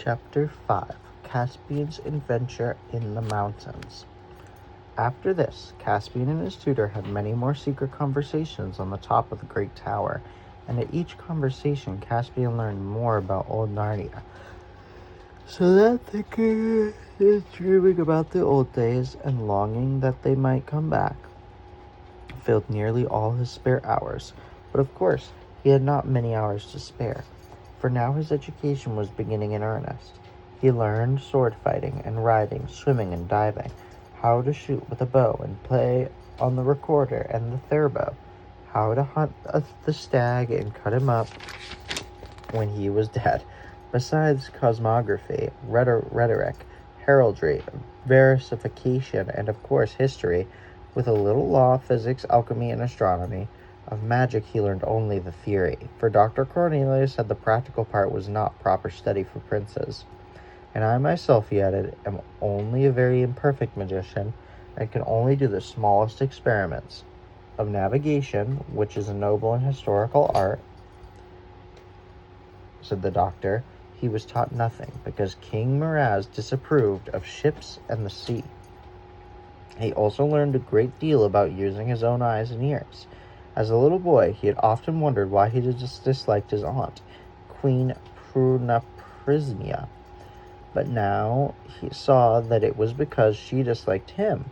Chapter 5 Caspian's Adventure in the Mountains. After this, Caspian and his tutor had many more secret conversations on the top of the great tower, and at each conversation Caspian learned more about old Narnia, so that the king is dreaming about the old days and longing that they might come back filled nearly all his spare hours. But of course, he had not many hours to spare, for now his education was beginning in earnest. He learned sword fighting and riding, swimming and diving, how to shoot with a bow and play on the recorder and the theorbo, how to hunt the stag and cut him up when he was dead, besides cosmography, rhetoric, heraldry, versification, and of course history, with a little law, physics, alchemy, and astronomy. Of magic he learned only the theory, for Dr. Cornelius said the practical part was not proper study for princes. And I myself, he added, am only a very imperfect magician, and can only do the smallest experiments. Of navigation, which is a noble and historical art, said the doctor, he was taught nothing, because King Miraz disapproved of ships and the sea. He also learned a great deal about using his own eyes and ears. As a little boy, he had often wondered why he disliked his aunt, Queen Prunaprismia. But now he saw that it was because she disliked him.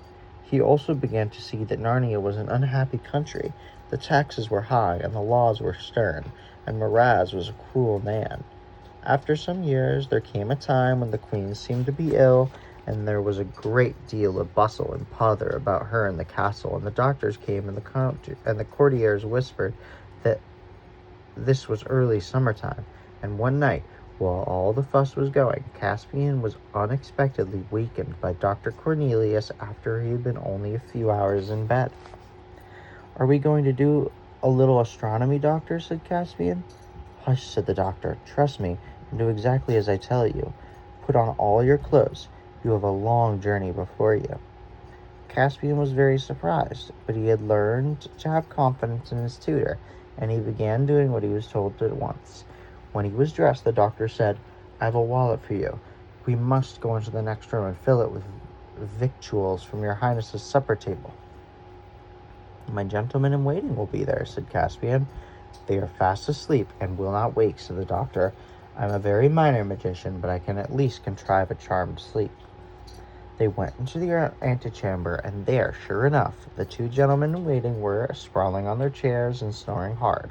He also began to see that Narnia was an unhappy country. The taxes were high and the laws were stern, and Miraz was a cruel man. After some years, there came a time when the queen seemed to be ill, and there was a great deal of bustle and pother about her in the castle, and the doctors came, and the courtiers whispered that this was early summertime. And one night, while all the fuss was going, Caspian was unexpectedly wakened by Dr. Cornelius after he had been only a few hours in bed. "Are we going to do a little astronomy, doctor?" said Caspian. "Hush," said the doctor. "Trust me, and do exactly as I tell you. Put on all your clothes. You have a long journey before you." Caspian was very surprised, but he had learned to have confidence in his tutor, and he began doing what he was told at once. When he was dressed, the doctor said, "I have a wallet for you. We must go into the next room and fill it with victuals from your highness's supper table." "My gentlemen in waiting will be there," said Caspian. "They are fast asleep and will not wake," said the doctor. "I am a very minor magician, but I can at least contrive a charmed sleep." They went into the antechamber, and there, sure enough, the two gentlemen in waiting were sprawling on their chairs and snoring hard.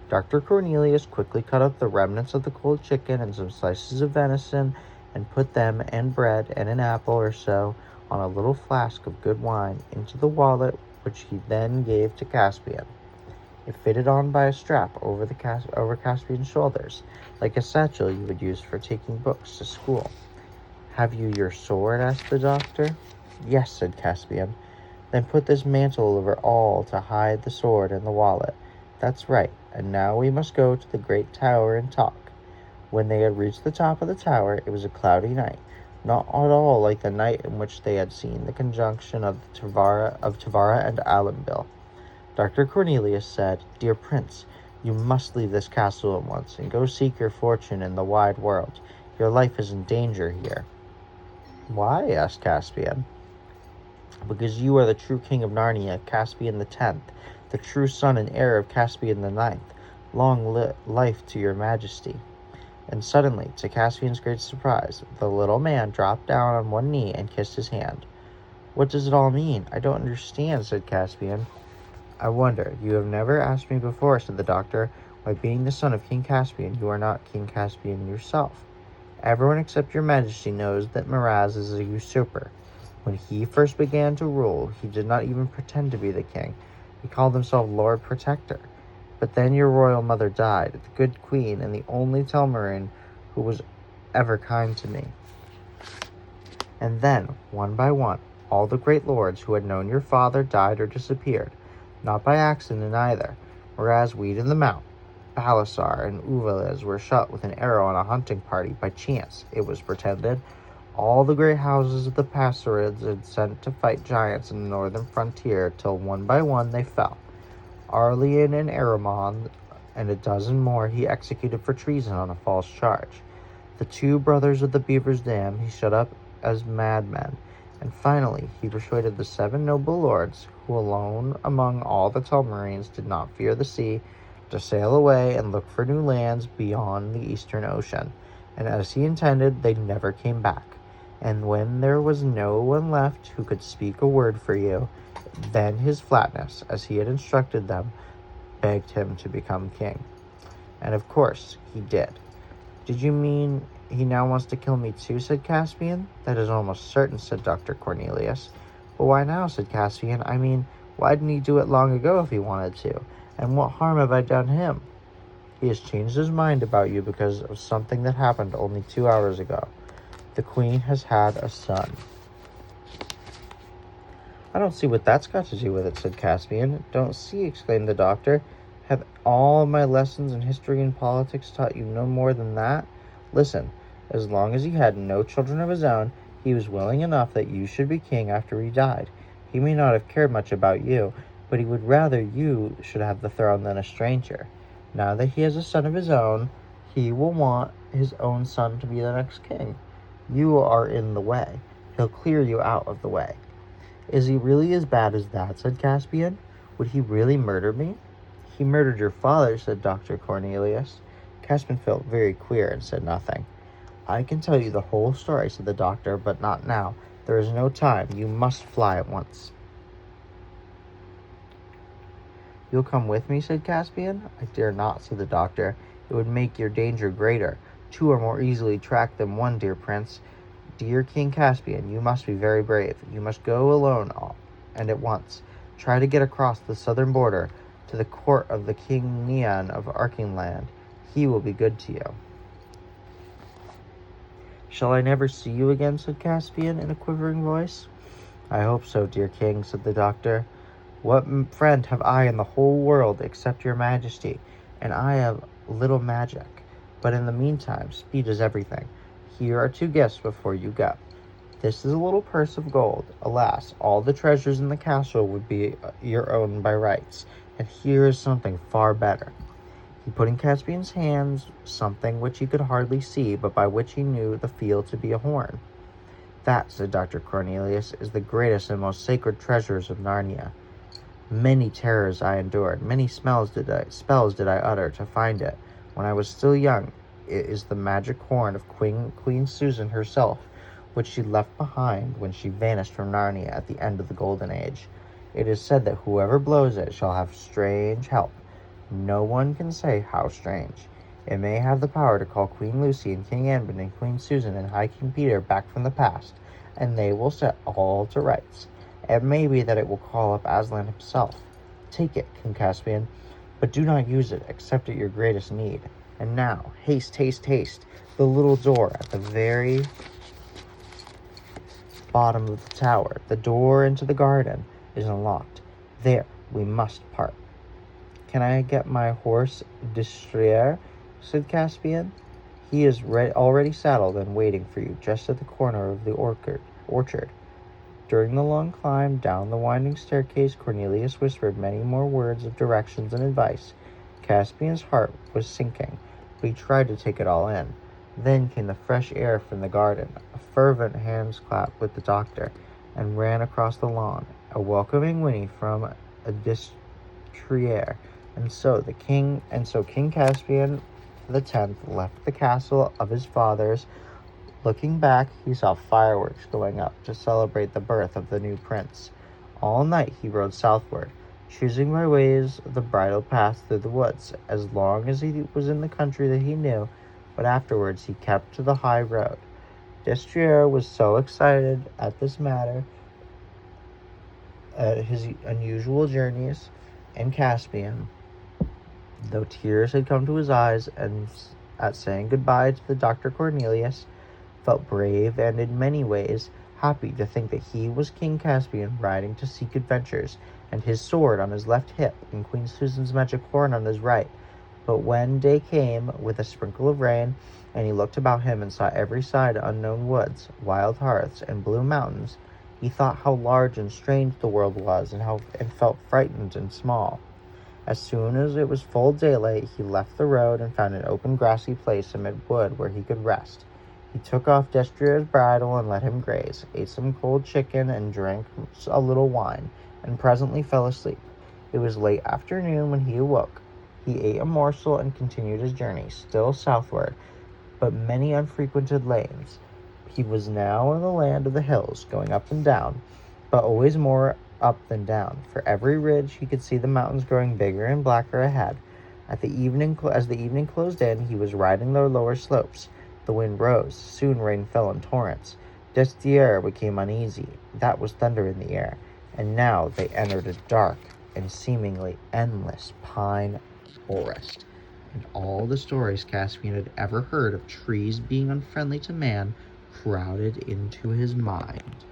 Dr. Cornelius quickly cut up the remnants of the cold chicken and some slices of venison, and put them and bread and an apple or so on a little flask of good wine into the wallet, which he then gave to Caspian. It fitted on by a strap over Caspian's shoulders, like a satchel you would use for taking books to school. "Have you your sword?" asked the doctor. "Yes," said Caspian. "Then put this mantle over all to hide the sword and the wallet. That's right, and now we must go to the great tower and talk." When they had reached the top of the tower, it was a cloudy night, not at all like the night in which they had seen the conjunction of Tavara and Alambil. Dr. Cornelius said, "Dear Prince, you must leave this castle at once and go seek your fortune in the wide world. Your life is in danger here." "Why?" asked Caspian. "Because you are the true king of Narnia, Caspian the 10th, the true son and heir of Caspian the 9th. Long life to your majesty." And suddenly, to Caspian's great surprise, the little man dropped down on one knee and kissed his hand. "What does it all mean? I don't understand," said Caspian. "I wonder, you have never asked me before," said the doctor, "why, being the son of King Caspian, you are not King Caspian yourself. Everyone except your majesty knows that Miraz is a usurper. When he first began to rule, he did not even pretend to be the king. He called himself Lord Protector. But then your royal mother died, the good queen, and the only Telmarin who was ever kind to me. And then, one by one, all the great lords who had known your father died or disappeared. Not by accident either. Whereas Weed in the Mount, Balasar, and Uvaliz were shot with an arrow on a hunting party by chance, it was pretended. All the great houses of the Passerids had sent to fight giants in the northern frontier, till one by one they fell. Arlian and Aramon and a dozen more he executed for treason on a false charge. The 2 brothers of the Beaver's Dam he shut up as madmen, and finally he persuaded the 7 noble lords, who alone among all the Telmarines did not fear the sea, to sail away and look for new lands beyond the Eastern Ocean. And as he intended, they never came back. And when there was no one left who could speak a word for you, then his flatness, as he had instructed them, begged him to become king. And of course, he did. Did you mean he now wants to kill me too, said Caspian. That is almost certain, said Dr. Cornelius. But why now, said Caspian. I mean, why didn't he do it long ago if he wanted to? And what harm have I done him? He has changed his mind about you because of something that happened only 2 hours ago. The queen has had a son. I don't see what that's got to do with it, said Caspian. Don't see, exclaimed the doctor. Have all my lessons in history and politics taught you no more than that? Listen, as long as he had no children of his own, he was willing enough that you should be king after he died. He may not have cared much about you, but he would rather you should have the throne than a stranger. Now that he has a son of his own, he will want his own son to be the next king. You are in the way. He'll clear you out of the way. Is he really as bad as that, said Caspian. Would he really murder me? He murdered your father, said Dr. Cornelius. Caspian felt very queer and said nothing. I can tell you the whole story, said the doctor, but not now. There is no time. You must fly at once. You'll come with me, said Caspian. I dare not, said the doctor. It would make your danger greater. 2 are more easily tracked than 1, dear prince. Dear King Caspian, you must be very brave. You must go alone and at once. Try to get across the southern border to the court of the King Neon of Archenland. He will be good to you. Shall I never see you again, said Caspian in a quivering voice. I hope so, dear king, said the doctor. What friend have I in the whole world except your majesty? And I have little magic. But in the meantime, speed is everything. Here are 2 gifts before you go. This is a little purse of gold. Alas, all the treasures in the castle would be your own by rights. And here is something far better. He put in Caspian's hands something which he could hardly see, but by which he knew the feel to be a horn. That, said Dr. Cornelius, is the greatest and most sacred treasures of Narnia. Many terrors I endured, many spells did I utter to find it. When I was still young, it is the magic horn of Queen Susan herself, which she left behind when she vanished from Narnia at the end of the Golden Age. It is said that whoever blows it shall have strange help. No one can say how strange. It may have the power to call Queen Lucy and King Anbin and Queen Susan and High King Peter back from the past, and they will set all to rights. It may be that it will call up Aslan himself. Take it, King Caspian, but do not use it except at your greatest need. And now, haste, haste, haste. The little door at the very bottom of the tower, the door into the garden, is unlocked. There, we must part. Can I get my horse Destrier? Said Caspian. He is already saddled and waiting for you just at the corner of the orchard. During the long climb down the winding staircase, Cornelius whispered many more words of directions and advice. Caspian's heart was sinking, but he tried to take it all in. Then came the fresh air from the garden, a fervent hands-clap with the doctor, and ran across the lawn, a welcoming whinny from a Destrier. And so King Caspian X left the castle of his fathers. Looking back, he saw fireworks going up to celebrate the birth of the new prince. All night he rode southward, choosing by ways the bridle path through the woods, as long as he was in the country that he knew, but afterwards he kept to the high road. Destrier was so excited at this matter, at his unusual journeys in Caspian, though tears had come to his eyes, and at saying goodbye to the Dr. Cornelius, felt brave and in many ways happy to think that he was King Caspian riding to seek adventures, and his sword on his left hip and Queen Susan's magic horn on his right. But when day came with a sprinkle of rain, and he looked about him and saw every side unknown woods, wild hearths, and blue mountains, he thought how large and strange the world was, and felt frightened and small. As soon as it was full daylight, he left the road and found an open grassy place amid wood where he could rest. He took off Destriera's bridle and let him graze, ate some cold chicken and drank a little wine, and presently fell asleep. It was late afternoon when he awoke. He ate a morsel and continued his journey, still southward, but many unfrequented lanes. He was now in the land of the hills, going up and down, but always more up than down. For every ridge he could see the mountains growing bigger and blacker ahead. As the evening closed in, he was riding the lower slopes. The wind rose. Soon rain fell in torrents. Destriera became uneasy. That was thunder in the air. And now they entered a dark and seemingly endless pine forest. And all the stories Caspian had ever heard of trees being unfriendly to man crowded into his mind.